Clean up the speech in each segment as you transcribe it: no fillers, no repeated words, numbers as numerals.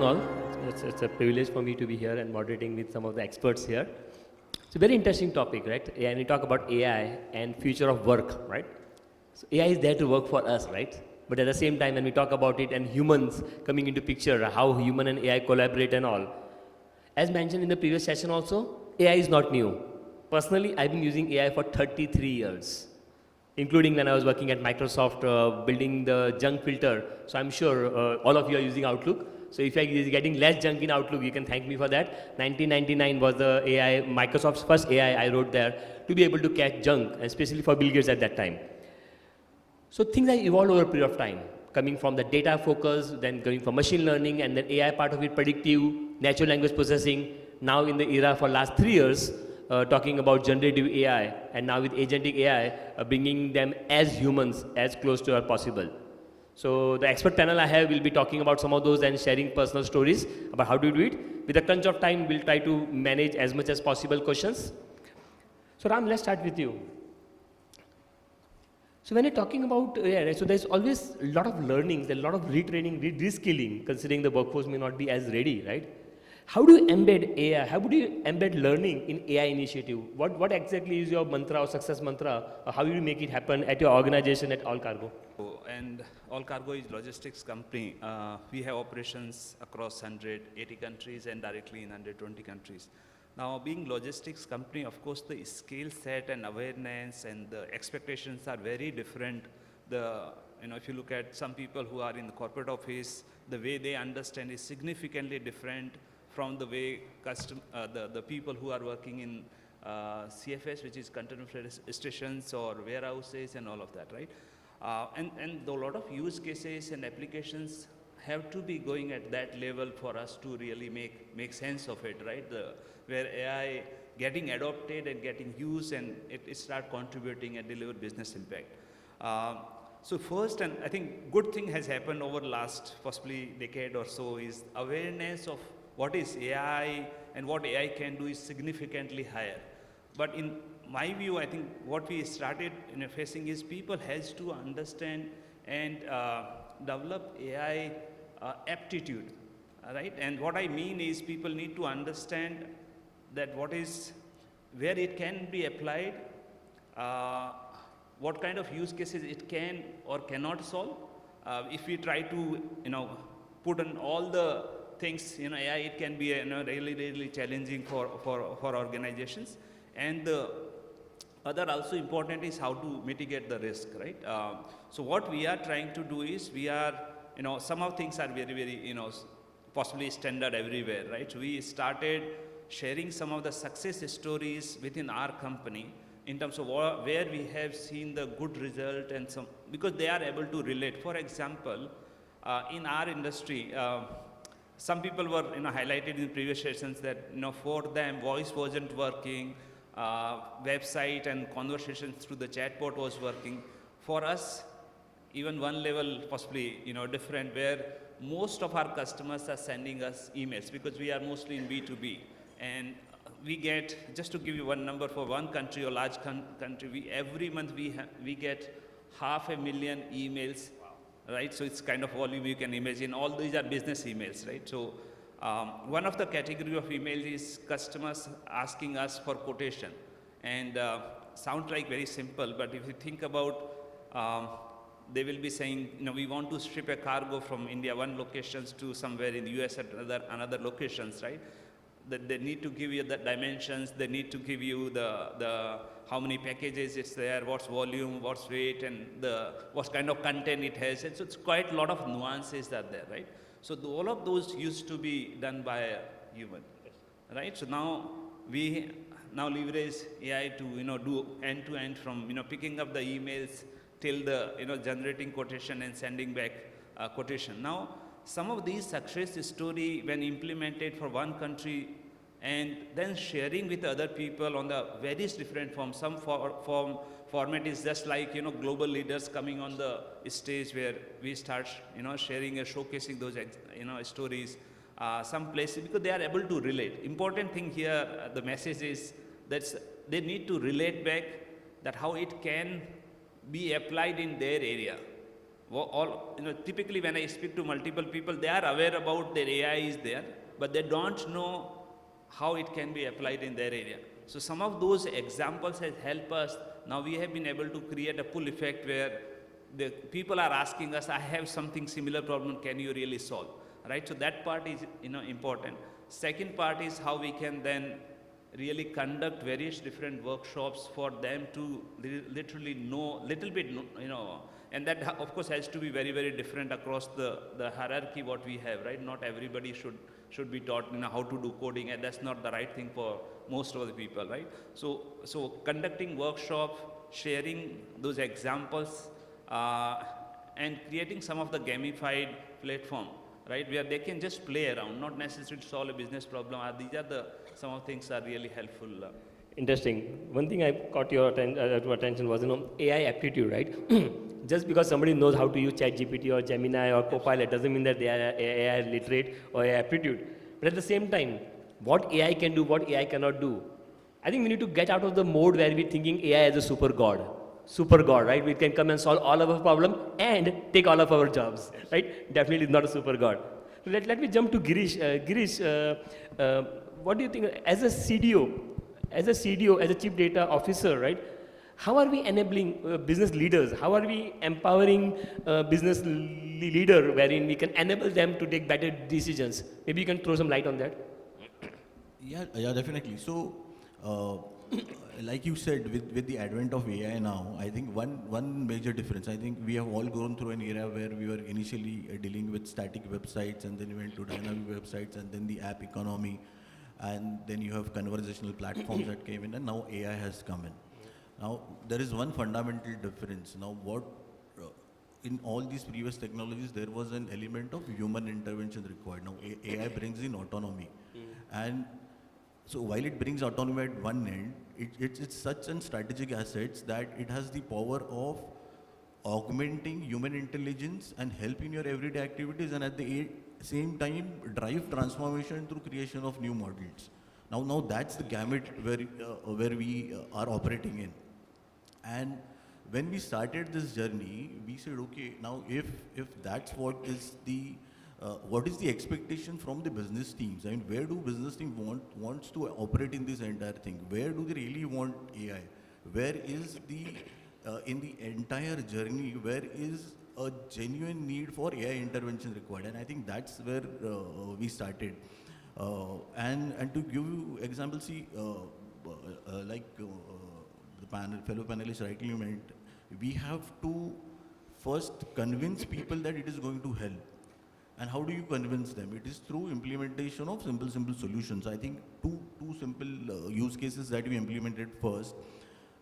afternoon all. It's a privilege for me to be here and moderating with some of the experts here. It's a very interesting topic, right? And we talk about AI and future of work, right? So AI is there to work for us, right? But at the same time, when we talk about it and humans coming into picture, how human and AI collaborate and all. As mentioned in the previous session also, AI is not new. Personally, I've been using AI for 33 years. Including when I was working at Microsoft building the junk filter. So I'm sure all of you are using Outlook. So if you're getting less junk in Outlook, you can thank me for that. 1999 was the AI, Microsoft's first AI I wrote there to be able to catch junk, especially for Bill Gates at that time. So things have evolved over a period of time, coming from the data focus, then going from machine learning, and then AI part of it, predictive, natural language processing. Now in the era for last 3 years, talking about generative AI, and now with agentic AI, bringing them as humans, as close to as possible. So the expert panel I have will be talking about some of those and sharing personal stories about how to do it. With the crunch of time, we'll try to manage as much as possible questions. So Ram, let's start with you. So when you're talking about AI, so there's always a lot of learnings, a lot of retraining, reskilling, considering the workforce may not be as ready, right? How do you embed AI? How do you embed learning in AI initiative? What exactly is your mantra or success mantra? Or how do you make it happen at your organization at AllCargo? And AllCargo is logistics company. We have operations across 180 countries and directly in 120 countries. Now, being logistics company, of course, the skill set and awareness and the expectations are very different. If you look at some people who are in the corporate office, the way they understand is significantly different from the way the people who are working in CFS, which is container stations or warehouses and all of that, right? And a lot of use cases and applications have to be going at that level for us to really make sense of it, right? Where AI getting adopted and getting used and it start contributing and deliver business impact. So first, and I think good thing has happened over the last possibly decade or so is awareness of what is AI and what AI can do is significantly higher. But in my view, I think what we started facing is people has to understand and develop AI aptitude, right? And what I mean is people need to understand that where it can be applied, what kind of use cases it can or cannot solve. If we try to, put on all the things, AI, it can be, really, really challenging for organizations. And the other also important is how to mitigate the risk, right? So what we are trying to do is we are, some of things are very, very, possibly standard everywhere, right? So we started sharing some of the success stories within our company in terms of where we have seen the good result and because they are able to relate. For example, in our industry, some people were highlighted in previous sessions that for them voice wasn't working, website and conversations through the chatbot was working. For us, even one level possibly different, where most of our customers are sending us emails because we are mostly in B2B, and we get, just to give you one number, for one country or large country, every month we get 500,000 emails. Right, so it's kind of volume you can imagine. All these are business emails, right? So one of the category of emails is customers asking us for quotation, and sound like very simple, but if you think about, they will be saying, we want to ship a cargo from India, one locations to somewhere in the US at another locations, right? That they need to give you the dimensions, they need to give you the how many packages it's there, what's volume, what's weight, and what kind of content it has. And so it's quite a lot of nuances that are there, right? So all of those used to be done by a human, right? So now we leverage AI to do end-to-end from picking up the emails till the generating quotation and sending back quotation. Now some of these success story when implemented for one country and then sharing with other people on the various different forms. Some format is just like global leaders coming on the stage where we start sharing and showcasing those stories. Some places because they are able to relate. Important thing here, the message is that they need to relate back that how it can be applied in their area. all, typically when I speak to multiple people, they are aware about their AI is there, but they don't know how it can be applied in their area. So some of those examples has helped us. Now we have been able to create a pull effect where the people are asking us, I have something similar problem, can you really solve? Right? So that part is important. Second part is how we can then really conduct various different workshops for them to literally know little bit, and that of course has to be very, very different across the hierarchy what we have, right? Not everybody should be taught how to do coding, and that's not the right thing for most of the people, right? So conducting workshops, sharing those examples, and creating some of the gamified platform, right, where they can just play around, not necessarily to solve a business problem. These are some of the things are really helpful. Interesting. One thing I caught your attention was, AI aptitude, right? Just because somebody knows how to use ChatGPT or Gemini or Copilot doesn't mean that they are AI literate or AI aptitude. But at the same time, what AI can do, what AI cannot do. I think we need to get out of the mode where we're thinking AI as a super god, right? We can come and solve all of our problem and take all of our jobs, right? Definitely not a super god. So let me jump to Girish. Girish, what do you think as a CDO, as a chief data officer, right? How are we enabling business leaders? How are we empowering business leader wherein we can enable them to take better decisions? Maybe you can throw some light on that. Yeah, definitely. So, like you said, with the advent of AI now, I think one major difference, I think we have all gone through an era where we were initially dealing with static websites, and then we went to dynamic websites, and then the app economy, and then you have conversational platforms that came in, and now AI has come in. Now, there is one fundamental difference. Now, in all these previous technologies, there was an element of human intervention required. Now, AI brings in autonomy. And so while it brings autonomy at one end, it's such an strategic asset that it has the power of augmenting human intelligence and help in your everyday activities, and at the same time drive transformation through creation of new models. Now that's the gamut where we are operating in. And when we started this journey, we said, okay, now if that's what is the expectation from the business teams? I mean, where do business team wants to operate in this entire thing? Where do they really want AI? Where is in the entire journey, where is a genuine need for AI intervention required? And I think that's where we started. And to give you examples, see, like the fellow panelists rightly meant, we have to first convince people that it is going to help. And how do you convince them? It is through implementation of simple solutions. I think two simple use cases that we implemented first.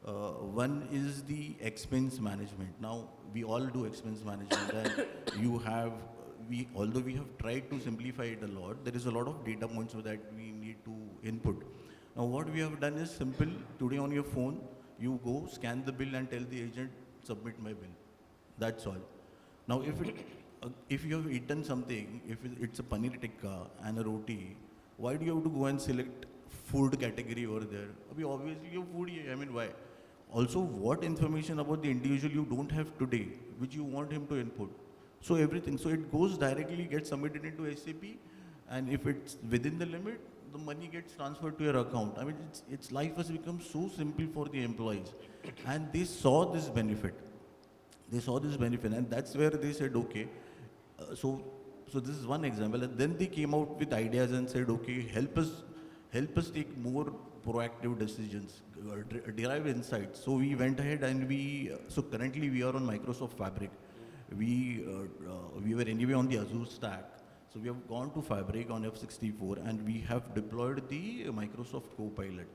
One is the expense management. Now, we all do expense management, and although we have tried to simplify it a lot, there is a lot of data points that we need to input. Now, what we have done is simple. Today on your phone, you go scan the bill and tell the agent, submit my bill. That's all. Now, if you have eaten something, if it's a paneer tikka and a roti, why do you have to go and select food category over there? Obviously, you have food here. I mean, why? Also, what information about the individual you don't have today, which you want him to input? So everything. So it goes directly, gets submitted into SAP, and if it's within the limit, the money gets transferred to your account. I mean, its life has become so simple for the employees, and they saw this benefit. And that's where they said, okay. So this is one example, and then they came out with ideas and said, okay, help us take more proactive decisions, derive insights. So we went ahead and so currently we are on Microsoft Fabric. We were anyway on the Azure stack. So we have gone to Fabric on F64, and we have deployed the Microsoft Copilot.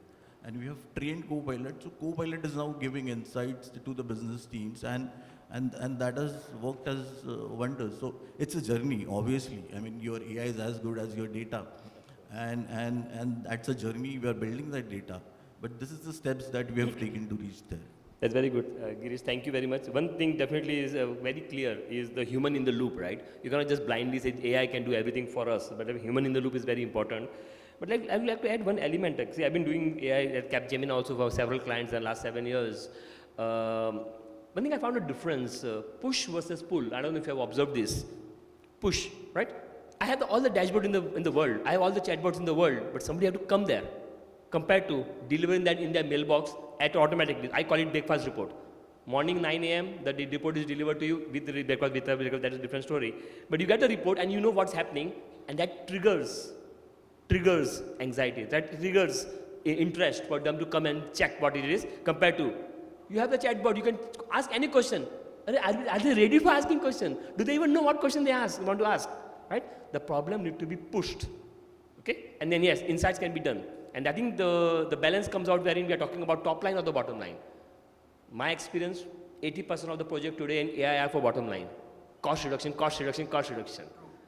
And we have trained Copilot. So Copilot is now giving insights to the business teams, and that has worked as wonders. So it's a journey, obviously. I mean, your AI is as good as your data. And that's a journey. We are building that data. But this is the steps that we have taken to reach there. That's very good. Girish, thank you very much. One thing definitely is very clear is the human in the loop, right? You cannot just blindly say AI can do everything for us, but human in the loop is very important. But I would like to add one element. See, I've been doing AI at Capgemini also for several clients in the last 7 years. one thing I found a difference, push versus pull. I don't know if you have observed this. Push, right? I have all the dashboard in the world. I have all the chatbots in the world, but somebody have to come there. Compared to delivering that in their mailbox at automatically. I call it breakfast report. Morning 9 a.m. the report is delivered to you with the breakfast, that is a different story. But you get the report and you know what's happening, and that triggers anxiety. That triggers interest for them to come and check what it is. Compared to you have the chatbot, you can ask any question. Are they ready for asking question? Do they even know what question they want to ask? Right? The problem needs to be pushed. Okay? And then yes, insights can be done. And I think the balance comes out wherein we are talking about top line or the bottom line. My experience, 80% of the project today in AI are for bottom line. Cost reduction, cost reduction, cost reduction.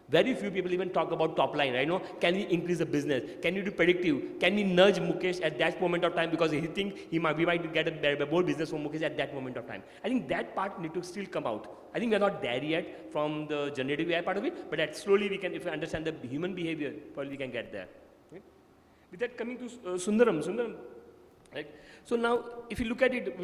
Very few people even talk about top line, right? Can we increase the business? Can we do predictive? Can we nudge Mukesh at that moment of time because he thinks we might get a more business from Mukesh at that moment of time. I think that part need to still come out. I think we are not there yet from the generative AI part of it, but slowly we can, if we understand the human behavior, probably we can get there. Right? With that coming to Sundaram, right? So now, if you look at it,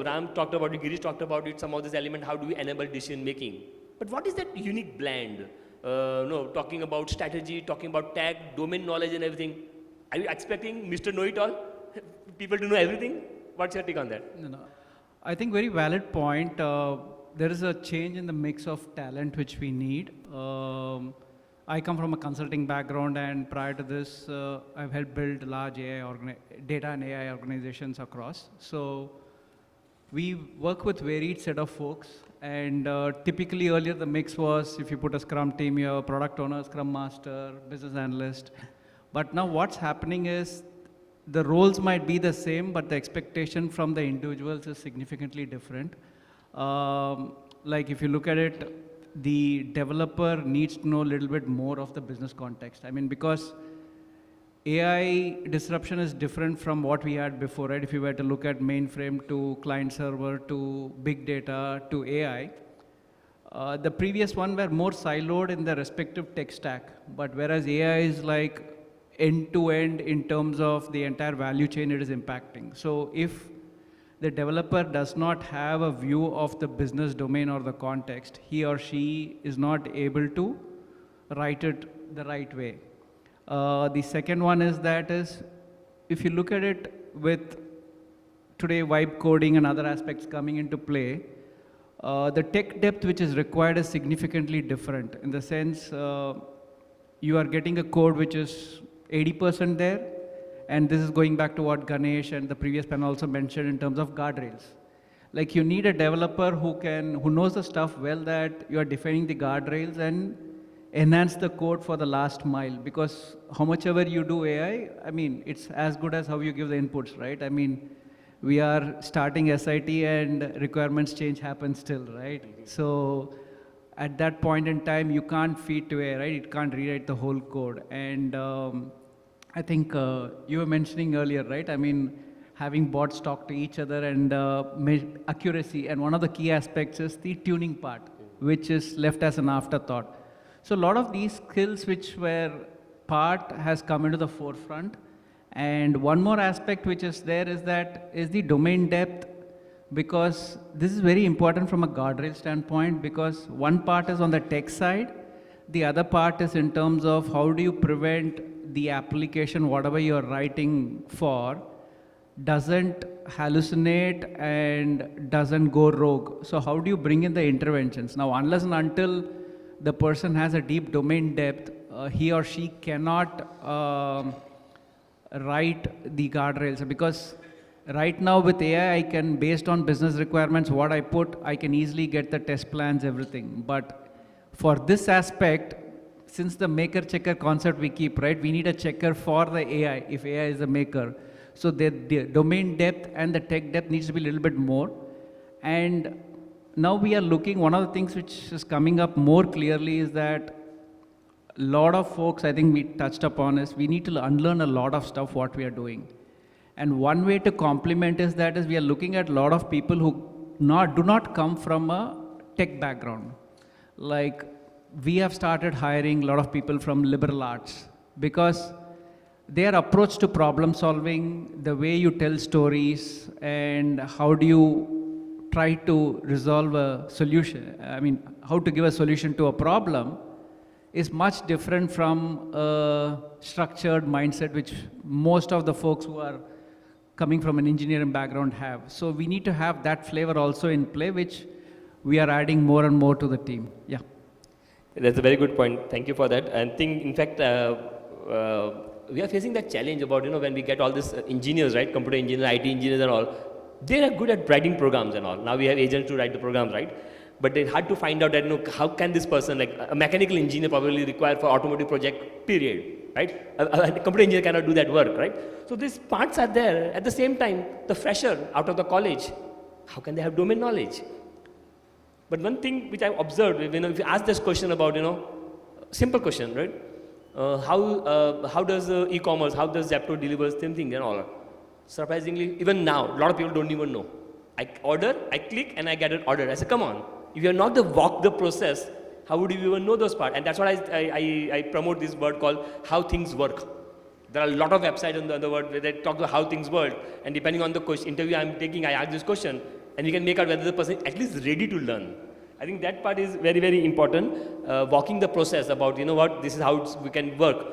Ram talked about it, Girish talked about it, some of this element, how do we enable decision making? But what is that unique blend? Talking about strategy, talking about tech, domain knowledge and everything. Are you expecting Mr. Know-it-all, people to know everything? What's your take on that? No. I think very valid point. There is a change in the mix of talent which we need. I come from a consulting background, and prior to this, I've helped build large data and AI organizations across. So we work with varied set of folks, and typically earlier the mix was, if you put a Scrum team, you have a product owner, Scrum master, business analyst. But now what's happening is the roles might be the same, but the expectation from the individuals is significantly different. Like if you look at it, the developer needs to know a little bit more of the business context. I mean, because AI disruption is different from what we had before, right? If you were to look at mainframe to client server to big data to AI, the previous one were more siloed in the respective tech stack. But whereas AI is like end to end in terms of the entire value chain it is impacting. So if the developer does not have a view of the business domain or the context, he or she is not able to write it the right way. The second one is if you look at it with today vibe coding and other aspects coming into play, the tech depth which is required is significantly different in the sense you are getting a code which is 80% there. And this is going back to what Ganesh and the previous panel also mentioned in terms of guardrails. Like you need a developer who knows the stuff well, that you are defining the guardrails and enhance the code for the last mile. Because how much ever you do AI, I mean, it's as good as how you give the inputs, right? I mean, we are starting SIT and requirements change happen still, right? So at that point in time, you can't feed to AI, right? It can't rewrite the whole code. And I think you were mentioning earlier, right? I mean, having bots talk to each other and accuracy. And one of the key aspects is the tuning part, which is left as an afterthought. So a lot of these skills which were part has come into the forefront. And one more aspect which is there is the domain depth, because this is very important from a guardrail standpoint, because one part is on the tech side, the other part is in terms of how do you prevent the application, whatever you're writing for, doesn't hallucinate and doesn't go rogue. So how do you bring in the interventions? Now, unless and until the person has a deep domain depth, he or she cannot write the guardrails. Because right now with AI, I can, based on business requirements, what I put, I can easily get the test plans, everything. But for this aspect, since the maker-checker concept we keep, right, we need a checker for the AI, if AI is a maker. So the domain depth and the tech depth needs to be a little bit more. And now we are looking, one of the things which is coming up more clearly is that a lot of folks, I think we touched upon, is we need to unlearn a lot of stuff what we are doing. And one way to complement is we are looking at a lot of people who do not come from a tech background. Like, we have started hiring a lot of people from liberal arts because their approach to problem solving, the way you tell stories, and how do you try to resolve a solution, how to give a solution to a problem is much different from a structured mindset which most of the folks who are coming from an engineering background have. So we need to have that flavor also in play, which we are adding more and more to the team. Yeah. That's a very good point. Thank you for that. And think, in fact, we are facing that challenge about, when we get all these engineers, right? Computer engineers, IT engineers and all, they are good at writing programs and all. Now we have agents to write the programs, right? But it's hard to find out that, how can this person, like a mechanical engineer probably required for automotive project, period, right? A computer engineer cannot do that work, right? So these parts are there. At the same time, the fresher out of the college, how can they have domain knowledge? But one thing which I've observed, if you ask this question about, simple question, right? How does e-commerce, how does Zepto deliver same thing and all? Surprisingly, even now, a lot of people don't even know. I order, I click, and I get it ordered. I say, come on, if you're not walk the process, how would you even know those parts? And that's what I promote this word called how things work. There are a lot of websites on the word where they talk about how things work, and depending on the interview I'm taking, I ask this question, and you can make out whether the person is at least ready to learn. I think that part is very, very important, walking the process about, this is how we can work.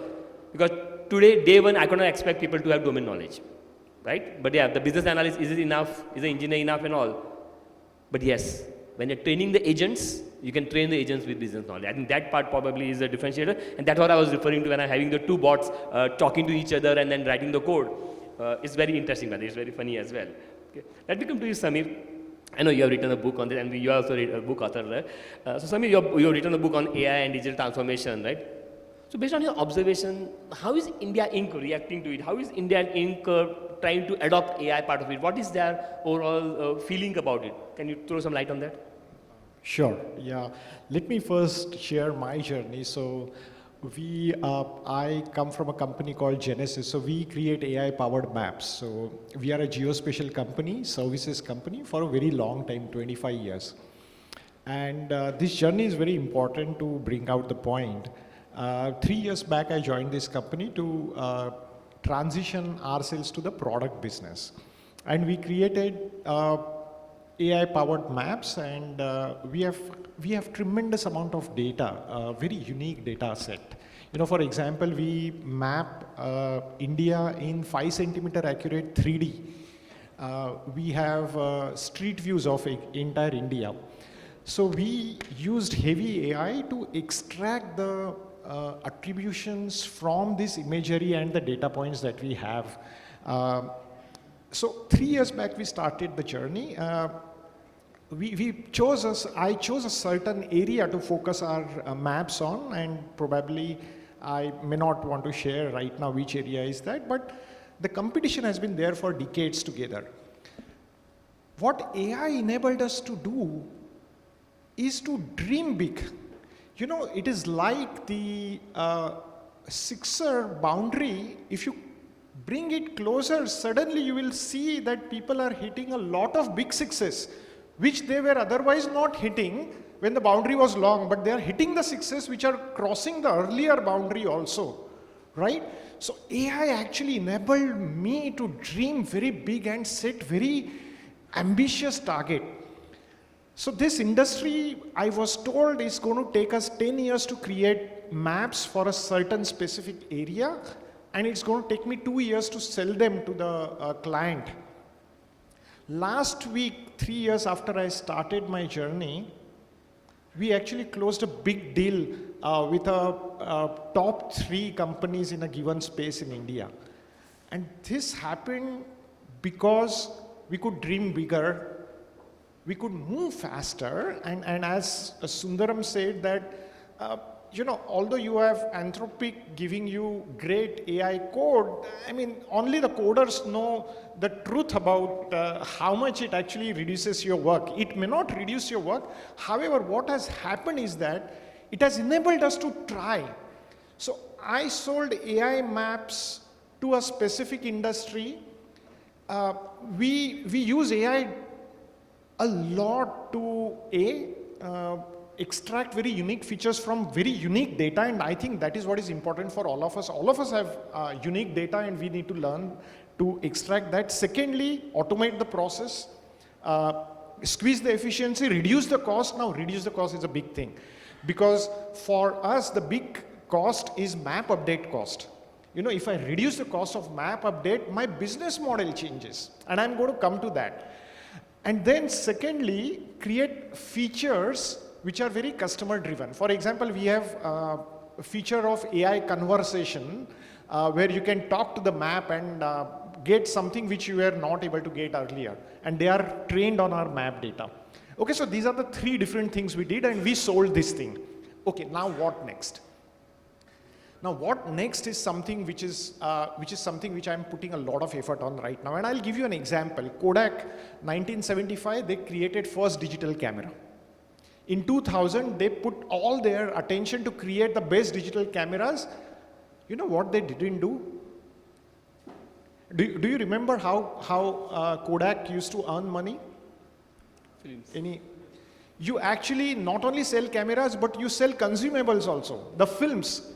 Because today, day one, I cannot expect people to have domain knowledge, right? But yeah, the business analyst, is it enough? Is the engineer enough and all? But yes, when you're training the agents, you can train the agents with business knowledge. I think that part probably is a differentiator, and that's what I was referring to when I'm having the two bots talking to each other and then writing the code. It's very interesting, but it's very funny as well. Okay. Let me come to you, Samir. I know you have written a book on this, and you are also a book author, right? So Samir, you have written a book on AI and digital transformation, right? So based on your observation, how is India Inc. reacting to it? How is India Inc. Trying to adopt AI part of it? What is their overall feeling about it? Can you throw some light on that? Sure, yeah. Let me first share my journey. So I come from a company called Genesys. So we create AI-powered maps. So we are a geospatial company, services company for a very long time, 25 years. And this journey is very important to bring out the point. 3 years back, I joined this company to transition ourselves to the product business. And we created AI-powered maps, and we have tremendous amount of data, very unique data set. For example, we map India in 5 centimeter accurate 3D. We have street views of entire India. So we used heavy AI to extract the attributions from this imagery and the data points that we have. So 3 years back, we started the journey. I chose a certain area to focus our maps on, and probably I may not want to share right now which area is that, but the competition has been there for decades together. What AI enabled us to do is to dream big. It is like the sixer boundary. If you bring it closer, suddenly you will see that people are hitting a lot of big sixes, which they were otherwise not hitting when the boundary was long, but they are hitting the sixes which are crossing the earlier boundary also, right? So AI actually enabled me to dream very big and set very ambitious target. So this industry, I was told, is going to take us 10 years to create maps for a certain specific area, and it's going to take me 2 years to sell them to the client. Last week, 3 years after I started my journey, we actually closed a big deal with top 3 companies in a given space in India. And this happened because we could dream bigger, we could move faster, and as Sundaram said that, although you have Anthropic giving you great AI code, only the coders know the truth about how much it actually reduces your work. It may not reduce your work. However, what has happened is that it has enabled us to try. So I sold AI maps to a specific industry. We use AI a lot to extract very unique features from very unique data, and I think that is what is important for all of us. All of us have unique data, and we need to learn to extract that. Secondly, automate the process. squeeze the efficiency, reduce the cost. Now reduce the cost is a big thing, because for us the big cost is map update cost. You know, if I reduce the cost of map update, my business model changes, and I'm going to come to that. And then secondly, create features which are very customer driven. For example, we have a feature of AI conversation where you can talk to the map and get something which you were not able to get earlier, and they are trained on our map data. Okay, so these are the three different things we did, and we sold this thing. Okay, now what next? Now what next is something which is something which I'm putting a lot of effort on right now, and I'll give you an example. Kodak, 1975, they created first digital camera. In 2000, they put all their attention to create the best digital cameras. You know what they didn't do? Do you remember how Kodak used to earn money? Films. You actually not only sell cameras, but you sell consumables also, the films.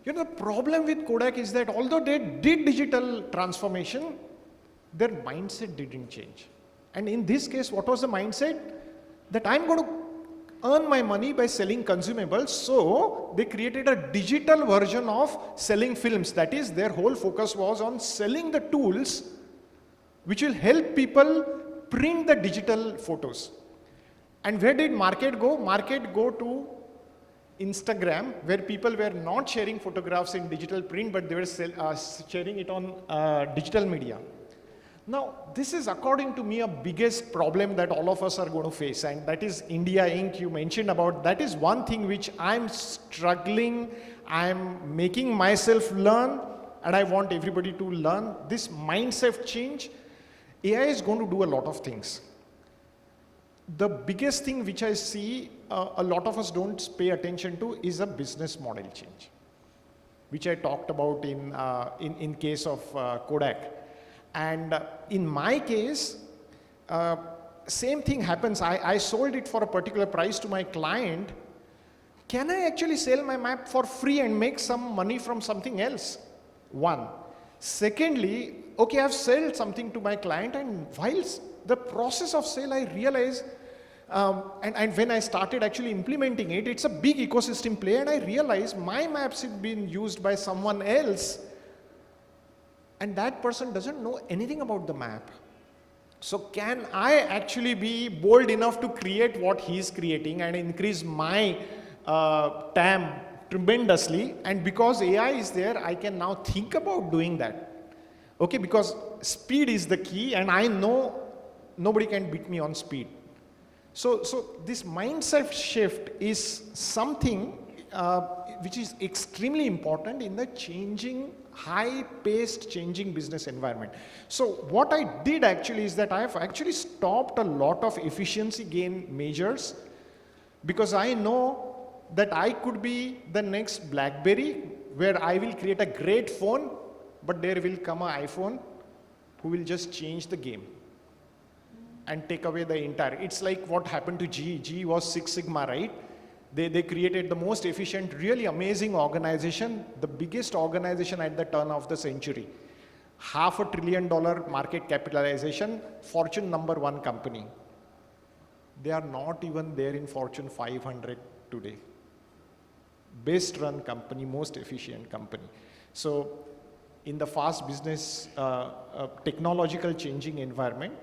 You know, the problem with Kodak is that although they did digital transformation, their mindset didn't change. And in this case, what was the mindset? That I'm going to earn my money by selling consumables. So they created a digital version of selling films. That is, their whole focus was on selling the tools which will help people print the digital photos. And where did market go? Market go to Instagram, where people were not sharing photographs in digital print, but they were sharing it on digital media. Now, this is, according to me, a biggest problem that all of us are going to face, and that is India Inc. You mentioned about. That is one thing which I'm struggling, I'm making myself learn, and I want everybody to learn this mindset change. AI is going to do a lot of things. The biggest thing which I see a lot of us don't pay attention to is a business model change, which I talked about in case of Kodak. And in my case, same thing happens. I sold it for a particular price to my client. Can I actually sell my map for free and make some money from something else? One. Secondly, okay, I've sold something to my client, and whilst the process of sale, I realized, and when I started actually implementing it, it's a big ecosystem play, and I realized my maps have been used by someone else, and that person doesn't know anything about the map. So can I actually be bold enough to create what he's creating and increase my TAM tremendously? And because AI is there, I can now think about doing that. Okay, because speed is the key, and I know nobody can beat me on speed. So this mindset shift is something which is extremely important in the changing, high-paced changing business environment. So what I did actually is that I have actually stopped a lot of efficiency gain measures, because I know that I could be the next BlackBerry, where I will create a great phone, but there will come an iPhone who will just change the game and take away the entire. It's like what happened to GE. GE was Six Sigma, right? They created the most efficient, really amazing organization, the biggest organization at the turn of the century. $500 billion market capitalization, Fortune #1 company. They are not even there in Fortune 500 today. Best run company, most efficient company. So in the fast business, technological changing environment,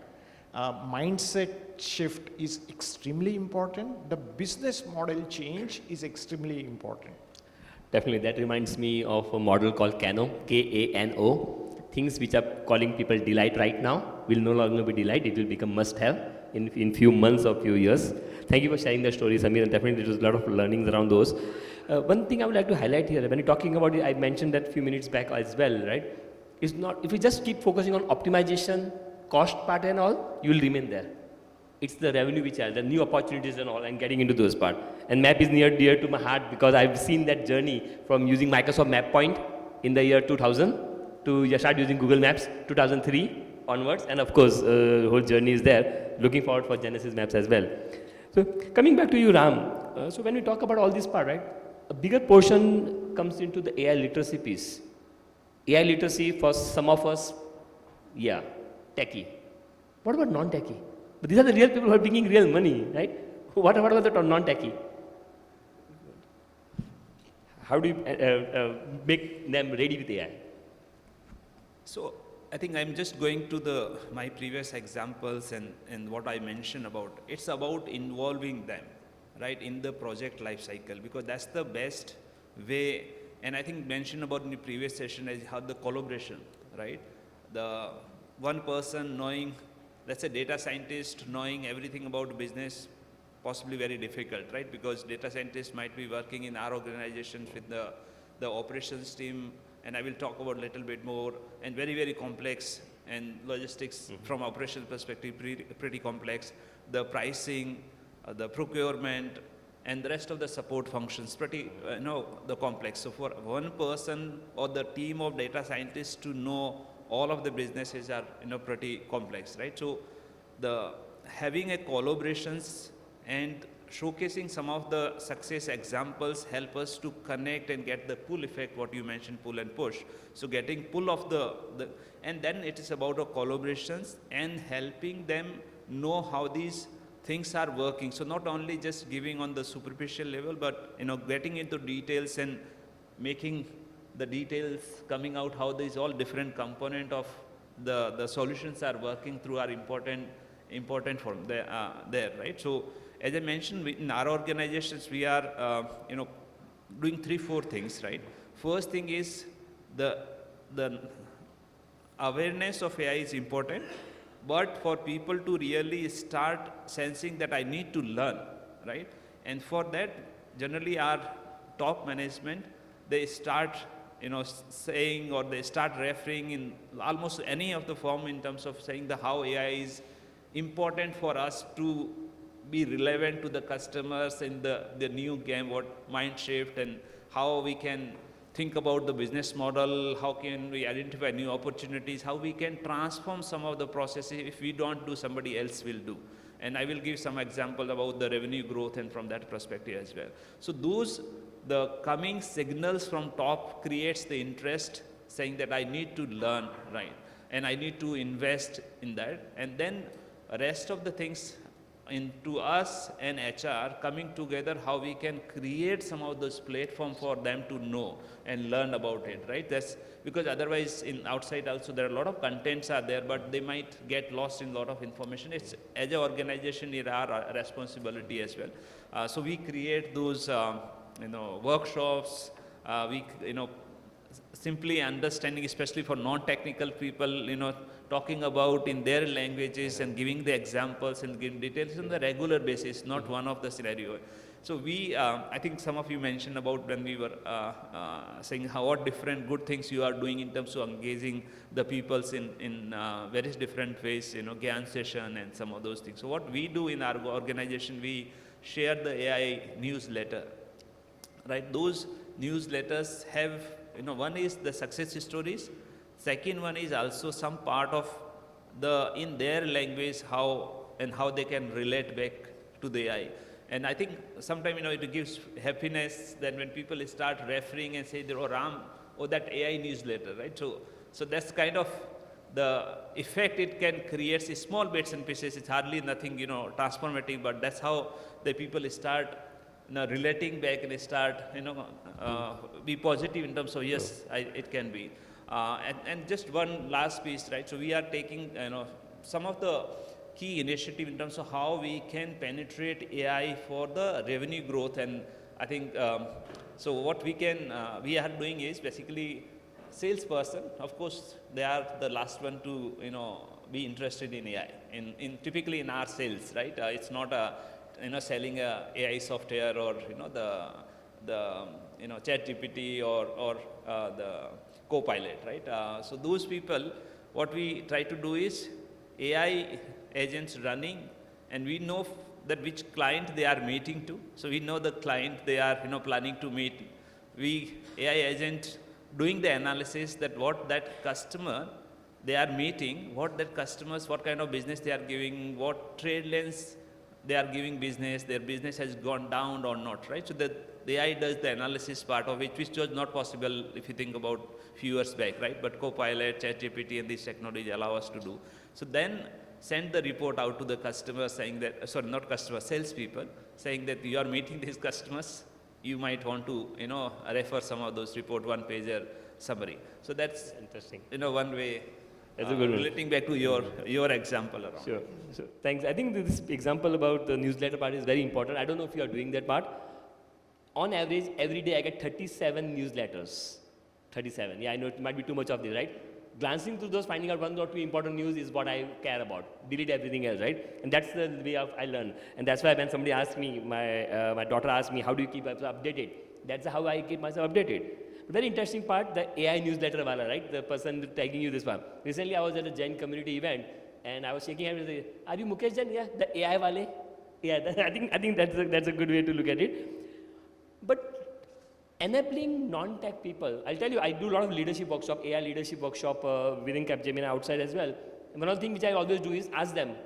mindset shift is extremely important. The business model change is extremely important. Definitely, that reminds me of a model called Kano, K-A-N-O. Things which are calling people delight right now will no longer be delight, it will become must-have in few months or few years. Thank you for sharing the story, Samir, and definitely there's a lot of learnings around those. One thing I would like to highlight here, when you're talking about it, I mentioned that a few minutes back as well, right? It's not, if we just keep focusing on optimization, cost part and all, you will remain there. It's the revenue which are, the new opportunities and all, and getting into those part. And map is near dear to my heart, because I've seen that journey from using Microsoft Map Point in the year 2000 to start using Google Maps 2003 onwards, and of course, the whole journey is there. Looking forward for Genesys Maps as well. So coming back to you, Ram. So when we talk about all this part, right, a bigger portion comes into the AI literacy piece. AI literacy for some of us, yeah, techie. What about non-techie? But these are the real people who are bringing real money, right? What about the non-techie? How do you make them ready with AI? So I think I'm just going to my previous examples and what I mentioned about. It's about involving them, right, in the project life cycle, because that's the best way. And I think mentioned about in the previous session is how the collaboration, right? The one person knowing, let's say data scientist knowing everything about business, possibly very difficult, right? Because data scientists might be working in our organizations with the operations team, and I will talk about a little bit more, and very, very complex, and logistics from operational perspective, pretty complex. The pricing, the procurement, and the rest of the support functions, pretty, the complex. So for one person or the team of data scientists to know all of the businesses are, pretty complex, right? So having a collaborations and showcasing some of the success examples help us to connect and get the pull effect, what you mentioned, pull and push. So getting pull of and then it is about a collaborations and helping them know how these things are working. So not only just giving on the superficial level, but getting into details and making the details coming out, how these all different component of the solutions are working through are important for there, right? So as I mentioned, in our organizations, we are, doing 3-4 things, right? First thing is the awareness of AI is important, but for people to really start sensing that I need to learn, right? And for that, generally our top management, they start, saying, or they start referring in almost any of the form in terms of saying how AI is important for us to be relevant to the customers in the new game, what mind shift, and how we can think about the business model, how can we identify new opportunities, how we can transform some of the processes. If we don't do, somebody else will do. And I will give some example about the revenue growth and from that perspective as well. So the coming signals from top creates the interest, saying that I need to learn, right? And I need to invest in that. And then rest of the things into us and HR coming together, how we can create some of those platform for them to know and learn about it, right? That's because otherwise in outside also there are a lot of contents are there, but they might get lost in a lot of information. It's as an organization, it our responsibility as well. So we create those, workshops, simply understanding, especially for non-technical people, talking about in their languages and giving the examples and giving details on the regular basis, not one of the scenario. So I think some of you mentioned about when we were saying what different good things you are doing in terms of engaging the peoples in various different ways, Gyan session and some of those things. So what we do in our organization, we share the AI newsletter, right? Those newsletters have, one is the success stories. Second one is also some part of in their language, how they can relate back to the AI. And I think sometimes, it gives happiness that when people start referring and say, oh, Ram, oh, that AI newsletter, right? So that's kind of the effect it can create, small bits and pieces. It's hardly nothing, transformative, but that's how the people start relating back and start, be positive in terms of, yes, it can be. And just one last piece, right? So we are taking, some of the key initiative in terms of how we can penetrate AI for the revenue growth. And I think, so what we are doing is basically salesperson, of course, they are the last one to, be interested in AI, typically in our sales, right? It's not selling a AI software or, the ChatGPT or the Copilot, right? So those people, what we try to do is AI agents running, and we know that which client they are meeting to. So we know the client they are, planning to meet. AI agent doing the analysis that what that customer they are meeting, what kind of business they are giving, what trade lanes they are giving business, their business has gone down or not, right? So the AI does the analysis part of it, which was not possible if you think about few years back, right? But Copilot, ChatGPT and this technology allow us to do. So then send the report out to the customer saying that, sorry, not customer, salespeople, saying that you are meeting these customers, you might want to, refer some of those report one-pager summary. So that's Interesting. one way. That's a good one. Relating back to your example around. Sure. Thanks. I think this example about the newsletter part is very important. I don't know if you are doing that part. On average, every day I get 37 newsletters. 37. Yeah, I know it might be too much of this, right? Glancing through those, finding out one or two important news is what I care about. Delete everything else, right? And that's the way I learn. And that's why when somebody asks me, my daughter asked me, how do you keep yourself updated? That's how I keep myself updated. Very interesting part, the AI newsletter wala, right? The person tagging you this one. Recently, I was at a Jain community event, and I was shaking hands and saying, "Are you Mukesh Jain?" Yeah, the AI wale. Yeah, I think that's a good way to look at it. But enabling non-tech people, I'll tell you, I do a lot of leadership workshop, AI leadership workshop within Capgemini outside as well. And one of the things which I always do is ask them,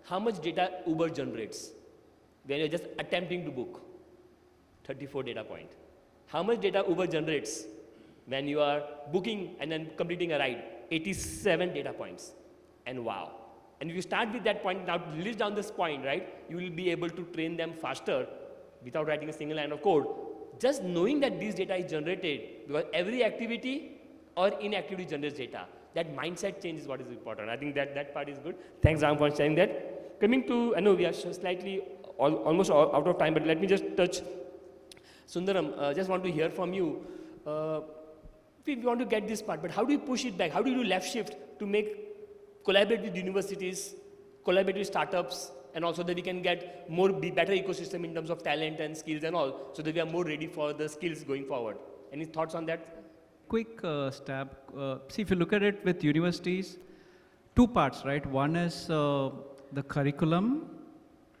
how much data Uber generates when you're just attempting to book? 34 data point. How much data Uber generates when you are booking and then completing a ride? 87 data points. And wow. And if you start with that point, now list down this point, right? You will be able to train them faster without writing a single line of code. Just knowing that this data is generated, because every activity or inactivity generates data. That mindset change is what is important. I think that part is good. Thanks, Ram, for sharing that. Coming to, I know we are slightly almost out of time, but let me just touch. Sundaram, just want to hear from you. We want to get this part, but how do you push it back? How do you do left shift to collaborate with universities, collaborate with startups, and also that we can get better ecosystem in terms of talent and skills and all, so that we are more ready for the skills going forward? Any thoughts on that? Quick stab. See, if you look at it with universities, two parts, right? One is the curriculum,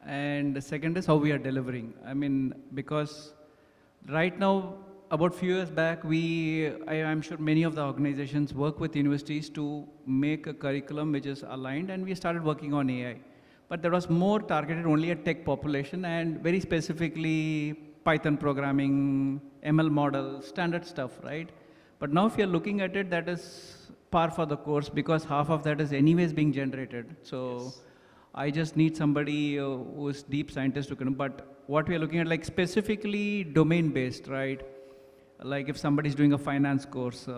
and the second is how we are delivering. I mean, because right now, about few years back, I'm sure many of the organizations work with universities to make a curriculum which is aligned, and we started working on AI. But that was more targeted only at tech population and very specifically Python programming, ML models, standard stuff, right? But now if you're looking at it, that is par for the course because half of that is anyways being generated. So yes. I just need somebody who is deep scientist to kind of, but what we are looking at, like specifically domain-based, right? Like if somebody is doing a finance course,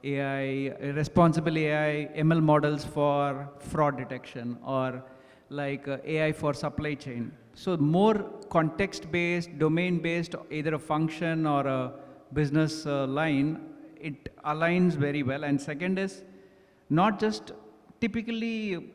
AI, responsible AI, ML models for fraud detection, or like AI for supply chain. So more context-based, domain-based, either a function or a business line, it aligns very well. And second is not just typically,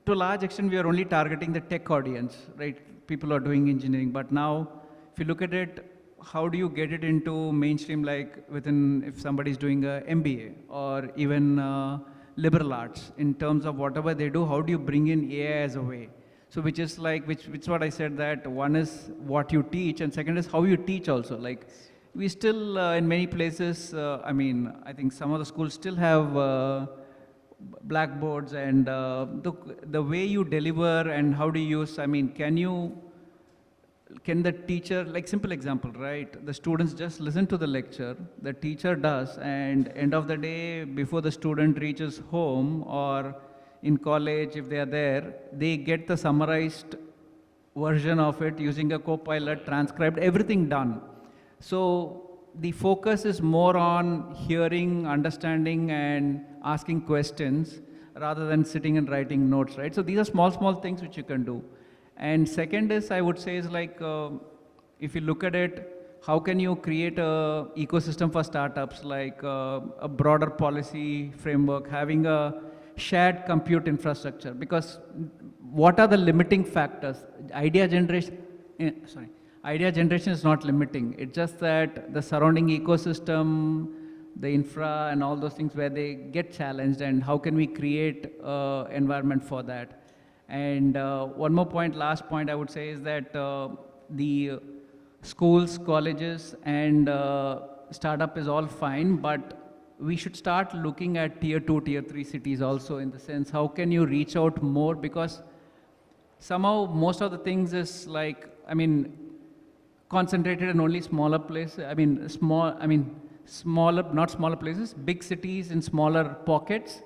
to a large extent, we are only targeting the tech audience, right? People are doing engineering, but now if you look at it, how do you get it into mainstream, like within, if somebody is doing a MBA or even liberal arts, in terms of whatever they do, how do you bring in AI as a way? So which is like, which is what I said, that one is what you teach and second is how you teach also. Like we still in many places, I mean, I think some of the schools still have blackboards and the way you deliver and how do you use, I mean, can the teacher, like simple example, right? The students just listen to the lecture, the teacher does, and end of the day, before the student reaches home or in college, if they are there, they get the summarized version of it using a co-pilot, transcribed, everything done. So the focus is more on hearing, understanding, and asking questions rather than sitting and writing notes, right? So these are small things which you can do. And second is, I would say, is like, if you look at it, how can you create a ecosystem for startups, like a broader policy framework, having a shared compute infrastructure? Because what are the limiting factors? Idea generation is not limiting. It's just that the surrounding ecosystem, the infra and all those things where they get challenged, and how can we create an environment for that? And one more point, last point I would say is that the schools, colleges and startup is all fine, but we should start looking at tier 2, tier 3 cities also, in the sense, how can you reach out more? Because somehow most of the things is like, I mean, concentrated in only smaller places. Smaller, not smaller places, big cities in smaller pockets.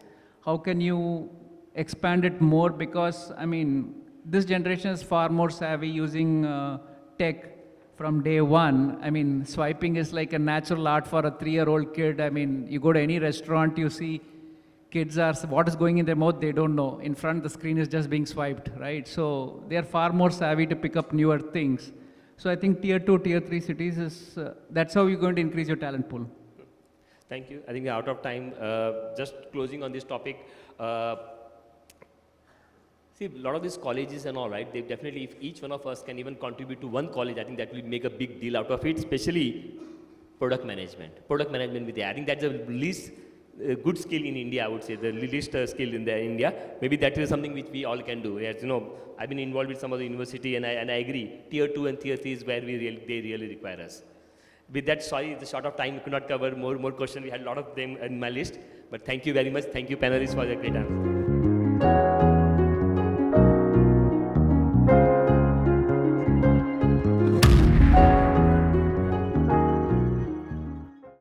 How can you expand it more because, I mean, this generation is far more savvy using tech from day one. I mean, swiping is like a natural art for a 3-year-old kid. I mean, you go to any restaurant, you see kids are, what is going in their mouth, they don't know. In front, the screen is just being swiped, right? So they are far more savvy to pick up newer things. So I think tier 2, tier 3 cities is, that's how you're going to increase your talent pool. Thank you. I think we're out of time. Just closing on this topic. See, a lot of these colleges and all, right, they definitely, if each one of us can even contribute to one college, I think that will make a big deal out of it, especially product management. Product management with AI. I think that's the least good skill in India, I would say, the least skill in India. Maybe that is something which we all can do. As you know, I've been involved with some of the university and I agree, tier 2 and tier 3 is where they really require us. With that, sorry, the short of time, we could not cover more questions. We had a lot of them in my list. But thank you very much. Thank you, panelists, for the great answer.